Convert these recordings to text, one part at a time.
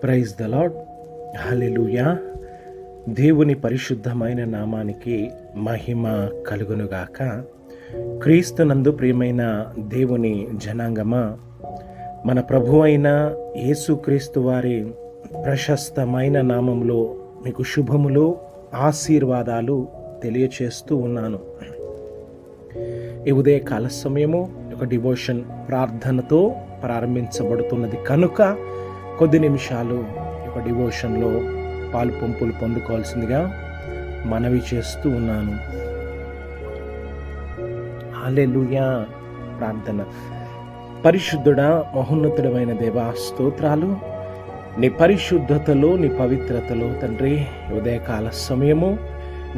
Praise the lord. హల్లెలూయా. దేవుని పరిశుద్ధమైన నామానికి మహిమ కలుగునుగాక. క్రీస్తునందు ప్రియమైన దేవుని జనాంగమా, మన ప్రభువైన యేసుక్రీస్తు వారి ప్రశస్తమైన నామములో మీకు శుభములు, ఆశీర్వాదాలు తెలియచేస్తూ ఉన్నాను. ఈ ఉదయకాల సమయము ఒక డివోషన్ ప్రార్థనతో ప్రారంభించబడుతున్నది కనుక కొద్ది నిమిషాలు ఒక డివోషన్లో పాలు పంపులు పొందుకోవాల్సిందిగా మనవి చేస్తూ ఉన్నాను. హల్లెలూయా. ప్రార్థన. పరిశుద్ధుడా, మహోన్నతుడమైన దేవా, స్తోత్రాలు. నీ పరిశుద్ధతలో, నీ పవిత్రతలో తండ్రి, ఉదయకాల సమయము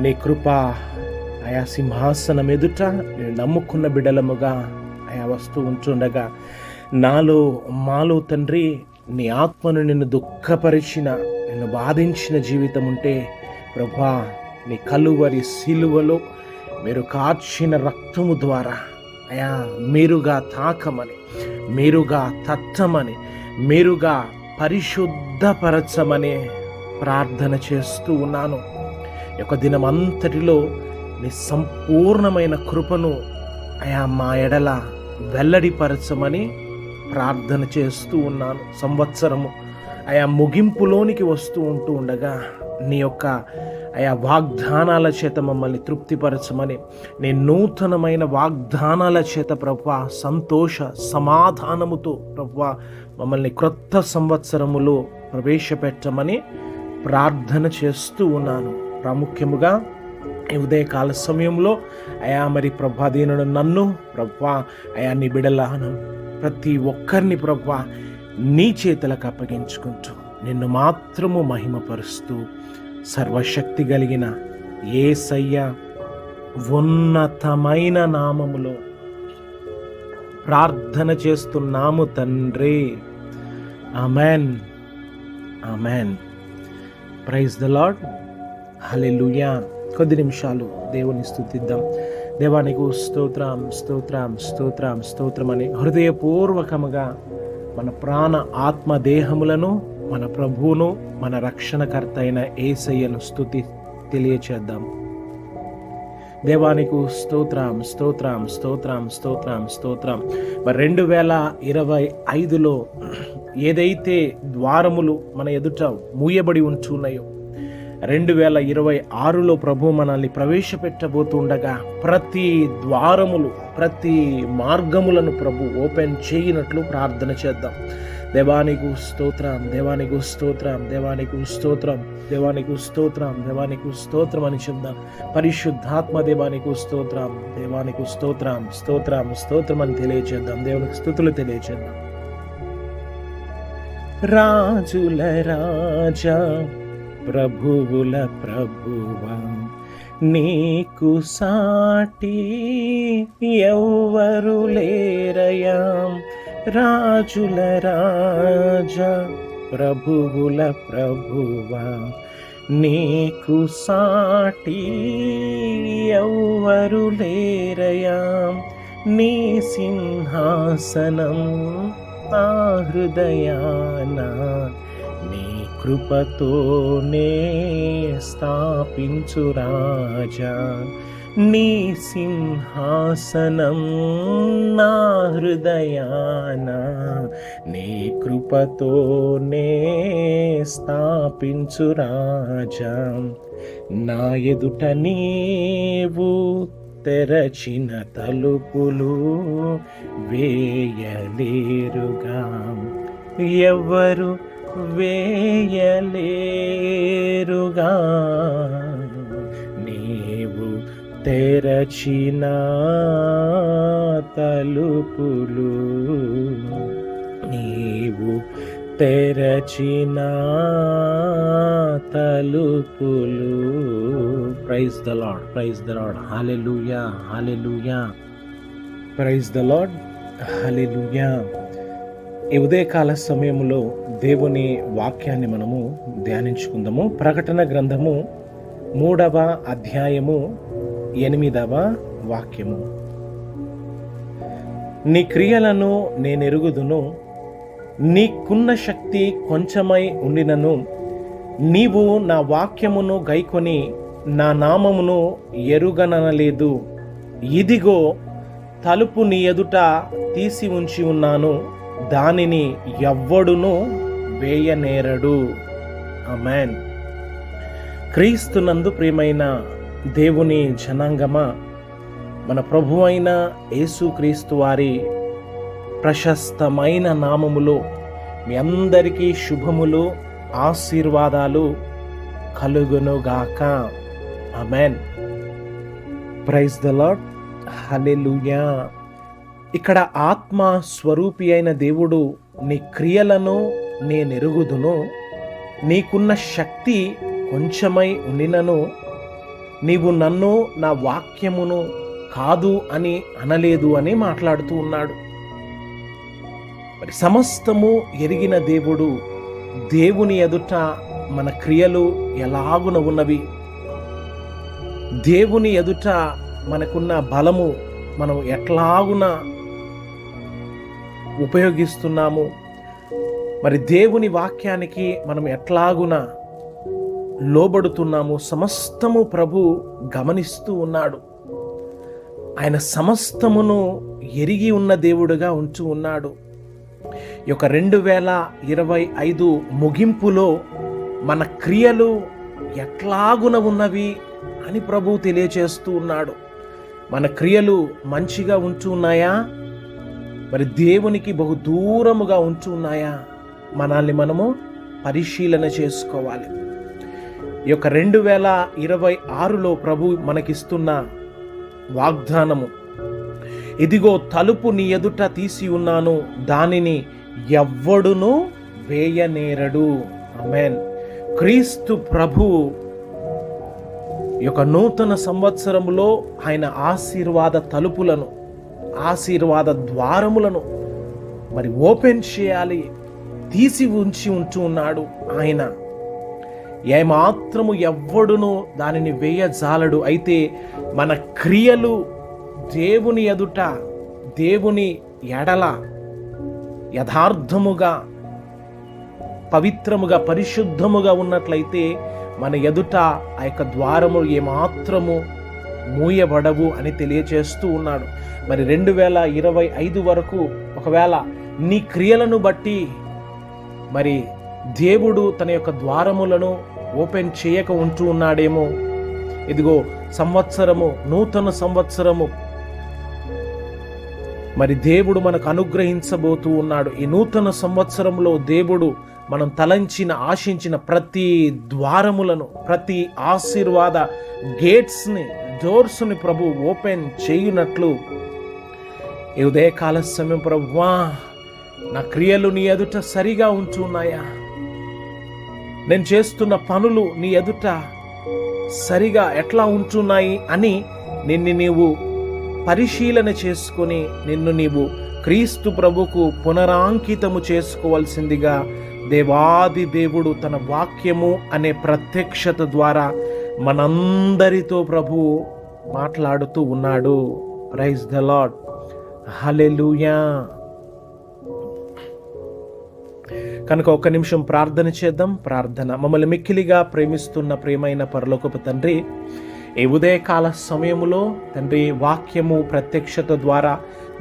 నీ కృప ఆయా సింహాసనం ఎదుట నేను నమ్ముకున్న బిడలముగా ఆయా వస్తూ ఉంటుండగా నాలో మాలో తండ్రి నీ ఆత్మను నిన్ను దుఃఖపరిచిన, నిన్ను బాధించిన జీవితం ఉంటే ప్రభా, నీ కలువరి సిలువలో మీరు కార్చిన రక్తము ద్వారా అయా మీరుగా తాకమని, మీరుగా తత్తమని, మీరుగా పరిశుద్ధపరచమని ప్రార్థన చేస్తూ ఉన్నాను. ఒక దినమంతటిలో నీ సంపూర్ణమైన కృపను అయా మా ఎడల వెల్లడిపరచమని ప్రార్థన చేస్తూ ఉన్నాను. సంవత్సరము ఆయా ముగింపులోనికి వస్తూ ఉండగా నీ యొక్క ఆయా వాగ్దానాల చేత మమ్మల్ని తృప్తిపరచమని, నీ నూతనమైన వాగ్దానాల చేత ప్రభువా సంతోష సమాధానముతో ప్రభువా మమ్మల్ని క్రొత్త సంవత్సరములో ప్రవేశపెట్టమని ప్రార్థన చేస్తూ ఉన్నాను. ప్రాముఖ్యముగా ఈ ఉదయకాల సమయంలో అయా మరి ప్రభాదీనుడు నన్ను ప్రభువా అయా నీ బిడలను ప్రతి ఒక్కరిని ప్రభువా నీ చేతులకు అప్పగించుకుంటూ నిన్ను మాత్రము మహిమపరుస్తూ సర్వశక్తి కలిగిన యేసయ్య ఉన్నతమైన నామములో ప్రార్థన చేస్తున్నాము తండ్రి. Amen, amen. Praise the lord. Hallelujah. కొద్ది నిమిషాలు దేవుని స్తుతిద్దాం. దేవానికి స్తోత్రం, స్తోత్రం, స్తోత్రం, స్తోత్రం అని హృదయపూర్వకముగా మన ప్రాణ ఆత్మ దేహములను మన ప్రభువును మన రక్షణకర్త అయిన యేసయ్యను స్తుతి తెలియచేద్దాం. దేవానికి స్తోత్రం, స్తోత్రం, స్తోత్రం, స్తోత్రం, స్తోత్రం. మరి 2025లో ఏదైతే ద్వారములు మన ఎదుట మూయబడి ఉంటున్నాయో 2026లో ప్రభు మనల్ని ప్రవేశపెట్టబోతుండగా ప్రతి ద్వారములు, ప్రతి మార్గములను ప్రభు ఓపెన్ చేయనట్లు ప్రార్థన చేద్దాం. దేవానికి స్తోత్రం, దేవానికి స్తోత్రం, దేవానికి స్తోత్రం, దేవానికి స్తోత్రం, దేవానికి స్తోత్రం అని చెప్దాం. పరిశుద్ధాత్మ దేవానికి స్తోత్రం, దేవానికి స్తోత్రం, స్తోత్రం, స్తోత్రం అని తెలియచేద్దాం. దేవునికి స్తుతులు తెలియచేద్దాం. రాజుల రాజా, ప్రభువుల ప్రభువా, నీకు సాటి ఎవ్వరు లేరయా. రాజుల రాజా, ప్రభువుల ప్రభువా, నీకు సాటి ఎవ్వరు లేరయా. నీ సింహాసనం నా హృదయాన నీ కృపతోనే స్థాపించు రాజా. నీ సింహాసనం నా హృదయాన నీ కృపతోనే స్థాపించు రాజా. నా ఎదుట నీవు తెరచిన తలుపులు వేయలేరుగా, ఎవ్వరు వేయలేరుగా. నీవు తెరచిన తలుపులు, నీవు తెరచిన తలుపులు. Praise the lord, praise the lord. Hallelujah, hallelujah. Praise the lord, hallelujah. ఈ ఉదయకాల సమయంలో దేవుని వాక్యాన్ని మనము ధ్యానించుకుందాము. ప్రకటన గ్రంథము 3వ అధ్యాయము 8వ వాక్యము. నీ క్రియలను నేనెరుగుదును, నీకున్న శక్తి కొంచెమై ఉండినను నీవు నా వాక్యమును గైకొని నా నామమును ఎరుగననలేదు. ఇదిగో తలుపు నీ ఎదుట తీసి ఉంచి ఉన్నాను, దానిని ఎవ్వడును వేయనేరడు. ఆమేన్. క్రీస్తునందు ప్రియమైన దేవుని జనాంగమా, మన ప్రభు అయిన యేసుక్రీస్తు వారి ప్రశస్తమైన నామములో మీ అందరికీ శుభములు, ఆశీర్వాదాలు కలుగునుగాక. Amen. Praise the lord. Hallelujah. ఇక్కడ ఆత్మ స్వరూపి అయిన దేవుడు, నీ క్రియలను నేనెరుగుదును, నీకున్న శక్తి కొంచెమై ఉండినను నీవు నన్ను నా వాక్యమును కాదు అని అనలేదు అని మాట్లాడుతూ ఉన్నాడు. మరి సమస్తము ఎరిగిన దేవుడు, దేవుని ఎదుట మన క్రియలు ఎలాగున ఉన్నవి, దేవుని ఎదుట మనకున్న బలము మనం ఎట్లాగున ఉపయోగిస్తున్నాము, మరి దేవుని వాక్యానికి మనం ఎట్లాగున లోబడుతున్నాము, సమస్తము ప్రభు గమనిస్తూ ఉన్నాడు. ఆయన సమస్తమును ఎరిగి ఉన్న దేవుడుగా ఉంటూ ఉన్నాడు. ఈ యొక్క 2025 ముగింపులో మన క్రియలు ఎట్లాగున ఉన్నవి అని ప్రభు తెలియచేస్తూ ఉన్నాడు. మన క్రియలు మంచిగా ఉంటూ ఉన్నాయా, మరి దేవునికి బహు దూరముగా ఉంటూ ఉన్నాయా, మనల్ని మనము పరిశీలన చేసుకోవాలి. ఈ యొక్క 2026లో ప్రభు మనకిస్తున్న వాగ్దానము, ఇదిగో తలుపు నీ ఎదుట తీసి ఉన్నాను, దానిని ఎవ్వడును వేయనేరడు. ఆమేన్. క్రీస్తు ప్రభు ఈ యొక్క నూతన సంవత్సరములో ఆయన ఆశీర్వాద తలుపులను, ఆశీర్వాద ద్వారములను మరి ఓపెన్ చేయాలి, తీసి ఉంటూ ఉన్నాడు. ఆయన ఏమాత్రము ఎవ్వడును దానిని వేయజాలడు. అయితే మన క్రియలు దేవుని ఎదుట, దేవుని ఎడల యథార్థముగా, పవిత్రముగా, పరిశుద్ధముగా ఉన్నట్లయితే మన ఎదుట ఆ యొక్క ద్వారములు ఏమాత్రము మూయబడవు అని తెలియచేస్తూ ఉన్నాడు. మరి 2025 వరకు ఒకవేళ నీ క్రియలను బట్టి మరి దేవుడు తన యొక్క ద్వారములను ఓపెన్ చేయక ఉంటూ ఉన్నాడేమో. ఇదిగో సంవత్సరము, నూతన సంవత్సరము మరి దేవుడు మనకు అనుగ్రహించబోతూ ఉన్నాడు. ఈ నూతన సంవత్సరంలో దేవుడు మనం తలంచిన, ఆశించిన ప్రతి ద్వారములను, ప్రతి ఆశీర్వాద గేట్స్ని, డోర్స్ని ప్రభు ఓపెన్ చేయునట్లు ఈ ఉదయకాల సమయం ప్రభువా, నా క్రియలు నీ ఎదుట సరిగా ఉంటున్నాయా, నేను చేస్తున్న పనులు నీ ఎదుట సరిగా ఎట్లా ఉంటున్నాయి అని నిన్ను నీవు పరిశీలన చేసుకొని నిన్ను నీవు క్రీస్తు ప్రభుకు పునరాంకితము చేసుకోవాల్సిందిగా దేవాది దేవుడు తన వాక్యము అనే ప్రత్యక్షత ద్వారా మనందరితో ప్రభు మాట్లాడుతూ ఉన్నాడు. Praise the lord. హల్లెలూయా. కనుక ఒక్క నిమిషం ప్రార్థన చేద్దాం. ప్రార్థన. మమ్మల్ని మిక్కిలిగా ప్రేమిస్తున్న ప్రియమైన పరలోకపు తండ్రి, ఈ ఉదయకాల సమయములో తండ్రి వాక్యము ప్రత్యక్షత ద్వారా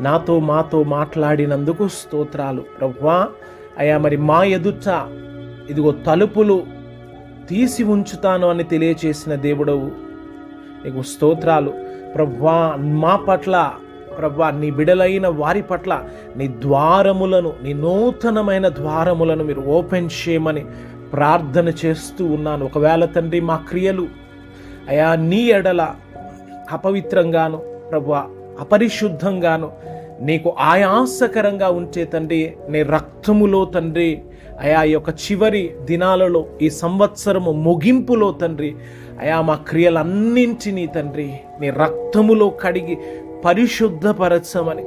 నాతో మాతో మాట్లాడినందుకు స్తోత్రాలు ప్రభువా. అయ్యా, మరి మా ఎదుట ఇదిగో తలుపులు తీసి ఉంచుతాను అని తెలియచేసిన దేవుడవు నీకు స్తోత్రాలు ప్రభువా. మా పట్ల ప్రభువా, నీ బిడలైన వారి పట్ల నీ ద్వారములను, నీ నూతనమైన ద్వారములను మీరు ఓపెన్ చేయమని ప్రార్థన చేస్తూ ఉన్నాను. ఒకవేళ తండ్రి మా క్రియలు అయా నీ ఎడల అపవిత్రంగాను ప్రభువా, అపరిశుద్ధంగాను, నీకు ఆయాసకరంగా ఉంటే తండ్రి, నీ రక్తములో తండ్రి అయా ఈ యొక్క చివరి దినాలలో, ఈ సంవత్సరము ముగింపులో తండ్రి అయా మా క్రియలన్నింటినీ తండ్రి నీ రక్తములో కడిగి పరిశుద్ధపరచమని,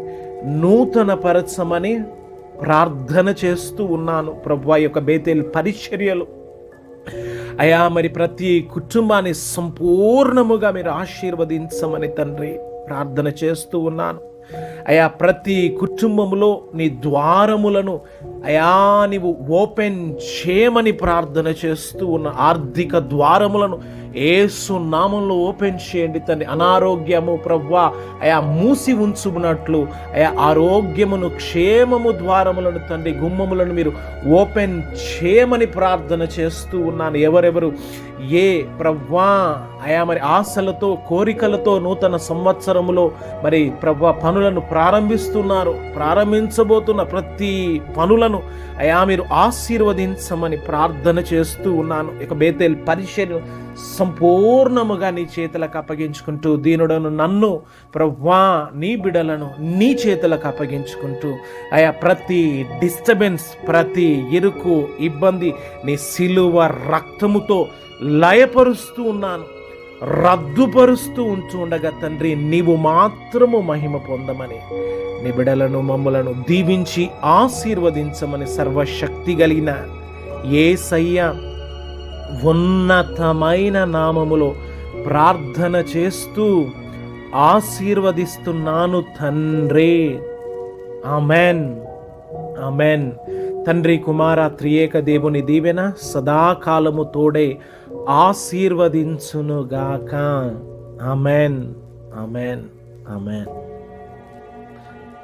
నూతన పరచమని ప్రార్థన చేస్తూ ఉన్నాను ప్రభువా. ఈ యొక్క బేతేల్ పరిచర్యలు అయా మరి ప్రతి కుటుంబాన్ని సంపూర్ణముగా మీరు ఆశీర్వదించమని తండ్రి ప్రార్థన చేస్తూ ఉన్నాను. అయా ప్రతి కుటుంబంలో నీ ద్వారములను అయా నీవు ఓపెన్ చేయమని ప్రార్థన చేస్తూ ఉన్న ఆర్థిక ద్వారములను యేసు నామంలో ఓపెన్ చేయండి తండ్రి. అనారోగ్యము ప్రభువా అయా మూసి ఉంచుకున్నట్లు అయా ఆరోగ్యమును క్షేమము ద్వారములను తండ్రి గుమ్మములను మీరు ఓపెన్ చేయమని ప్రార్థన చేస్తూ ఉన్నాను. ఎవరెవరు ఏ ప్రభువా అయా మరి ఆశలతో కోరికలతో నూతన సంవత్సరములో మరి ప్రభువా పనులను ప్రారంభించబోతున్న ప్రతి పనులను అయా మీరు ఆశీర్వదించమని ప్రార్థన చేస్తూ ఉన్నాను. ఇక బేతేల్ పరిచర్య సంపూర్ణముగా నీ చేతులకు అప్పగించుకుంటూ దీనుడను నన్ను ప్రభువా నీ బిడలను నీ చేతులకు అప్పగించుకుంటూ అయా ప్రతి డిస్టర్బెన్స్ ప్రతి ఇరుకు ఇబ్బంది నీ సిలువ రక్తముతో లయపరుస్తూ ఉన్నాను, రద్దుపరుస్తూ ఉండగా తండ్రి నీవు మాత్రము మహిమ పొందమని నీ బిడలను మమ్ములను దీవించి ఆశీర్వదించమని సర్వశక్తి కలిగిన యేసయ్య ఉన్నతమైన నామములో ప్రార్థన చేస్తూ ఆశీర్వదిస్తున్నాను తండ్రి. Amen, amen. తండ్రి కుమార త్రియేక దేవుని దీవెన సదాకాలము తోడే ఆశీర్వదించునుగాక. Amen, amen, amen.